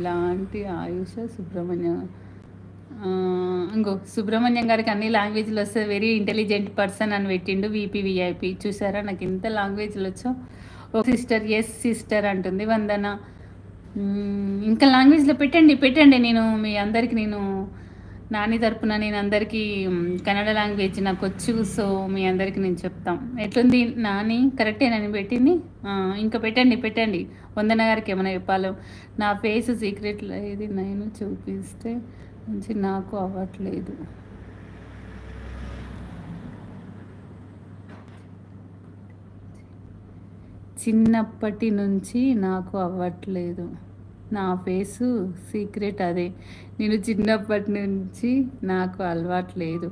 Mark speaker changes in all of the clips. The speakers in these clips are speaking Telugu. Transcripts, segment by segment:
Speaker 1: ఇలాంటి ఆయుష సుబ్రహ్మణ్యం ఇంకో సుబ్రహ్మణ్యం గారికి అన్ని లాంగ్వేజ్లు వస్తే వెరీ ఇంటెలిజెంట్ పర్సన్ అని పెట్టిండు వీపీ విఐపి. చూసారా నాకు ఎంత లాంగ్వేజ్లు వచ్చో. ఓ సిస్టర్ ఎస్ సిస్టర్ అంటుంది వందన. ఇంకా లాంగ్వేజ్లో పెట్టండి పెట్టండి. నేను మీ అందరికి నేను నాని తరపున నేను అందరికీ కన్నడ లాంగ్వేజ్ నాకు వచ్చు. సో మీ అందరికీ నేను చెప్తాం. ఎట్లుంది నాని, కరెక్టేనా నేను పెట్టింది? ఇంకా పెట్టండి పెట్టండి. వందన గారికి ఏమైనా చెప్పాలో. నా ఫేస్ సీక్రెట్ ఇది నేను చూపిస్తే నుంచి నాకు అవ్వట్లేదు. చిన్నప్పటి నుంచి నాకు అవ్వట్లేదు. నా ఫేసు సీక్రెట్ అదే. నేను చిన్నప్పటి నుంచి నాకు అలవాట్లేదు.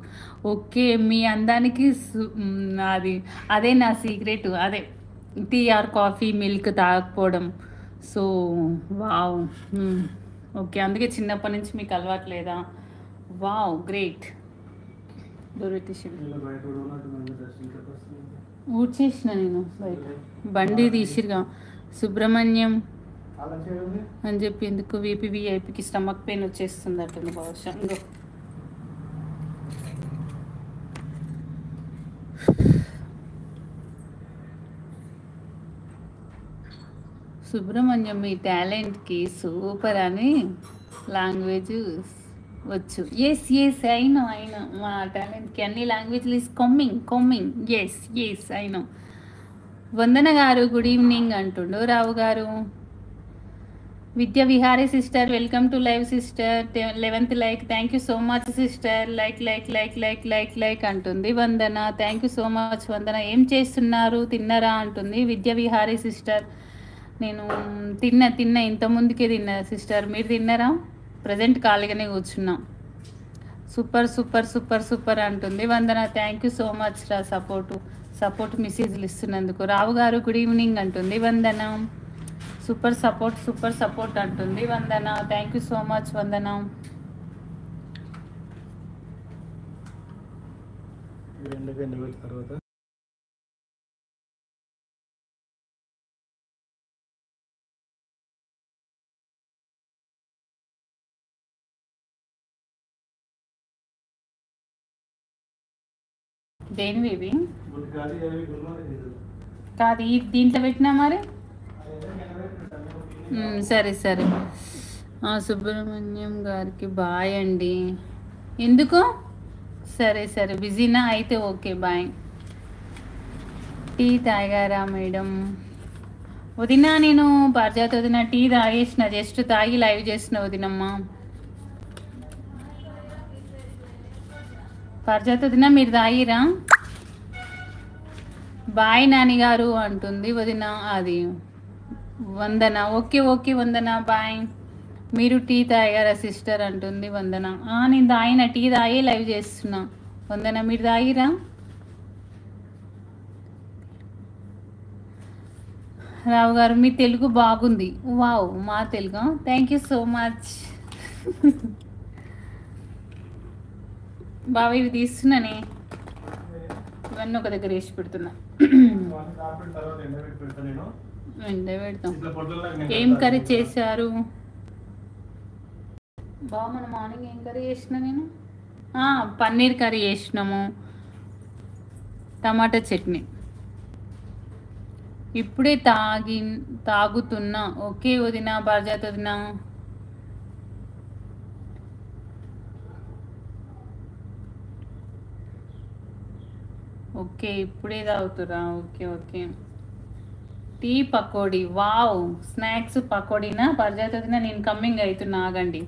Speaker 1: ఓకే, మీ అందానికి అది అదే నా సీక్రెట్. అదే టీ ఆర్ కాఫీ మిల్క్ తాగకపోవడం. So wow. ఓకే, అందుకే చిన్నప్పటి నుంచి మీకు అలవాట్లేదా? Wow, great. ఊడ్చేసిన నేను బయట బండి తీసిరుగా. సుబ్రహ్మణ్యం అని చెప్పి ఎందుకు వీపీ విఐపికి స్టమక్ పెయిన్ వచ్చేస్తుంది అట్టుంది బహుశా. ఇంకో సుబ్రహ్మణ్యం మీ టాలెంట్కి సూపర్ అని లాంగ్వేజ్ వచ్చు. ఎస్ ఎస్ అయినో అయినో మా టాలెంట్కి అన్ని లాంగ్వేజ్లు is coming. Yes I know. Vandana garu good evening అంటుండు. Rao garu Vidya Vihari sister welcome to live sister. 11th like. Thank you so much sister. Like అంటుంది Vandana. Thank you so much Vandana. ఏం చేస్తున్నారు, తిన్నరా అంటుంది విద్య విహారీ సిస్టర్. నేను తిన్నా ఇంతకుముందుకే తిన్నా సిస్టర్. మీరు తిన్నారా? ప్రజెంట్ ఖాళీగానే కూర్చున్నా. సూపర్ అంటుంది Vandana. Thank you so much రా సపోర్ట్ మెసేజ్లు ఇస్తున్నందుకు. రావు గారు గుడ్ ఈవినింగ్ అంటుంది వందన. సూపర్ సపోర్ట్ అంటుంది Vandana. Thank you so much వందన. దేని బేబీ కాదు దీంట్లో పెట్టినా మరి. సరే సుబ్రహ్మణ్యం గారికి బాయ్ అండి. ఎందుకు? సరే బిజీనా అయితే ఓకే బాయ్. టీ తాగారా మేడం? వదినా నేను పారిజాత వదిన టీ తాగేసిన, జస్ట్ తాగి లైవ్ చేసిన వదినమ్మా. పారిజాత వదిన మీరు తాగిరా? బాయ్ నాని గారు అంటుంది వదిన. అది వందన. ఓకే వందన బాయ్. మీరు టీ తాగారా సిస్టర్ అంటుంది వందన. నేను తాగిన, టీ తాగి లైవ్ చేస్తున్నా. వందన మీరు తాగిరా? రావు గారు మీ తెలుగు బాగుంది. వావ్, మా Telugu. Thank you so much బాబా. ఇవి తీస్తున్నానే, ఇవన్నీ ఒక దగ్గర వేసి పెడుతున్నా. ఎండ పెడతాం. ఏం కర్రీ చేశారు బాబు? మన మార్నింగ్ ఏం కర్రీ చేసిన నేను? పన్నీర్ కర్రీ చేసినాము, టమాటా చట్నీ. ఇప్పుడే తాగుతున్నా. ఓకే వదిన, బార్జాత వదిన. ఓకే ఇప్పుడే తాగుతురా. Okay. Tea pakodi. Wow, snacks పకోడీనా? బార్జాత వదిన నేను కమ్మింగ్ అవుతున్నా, ఆగండి.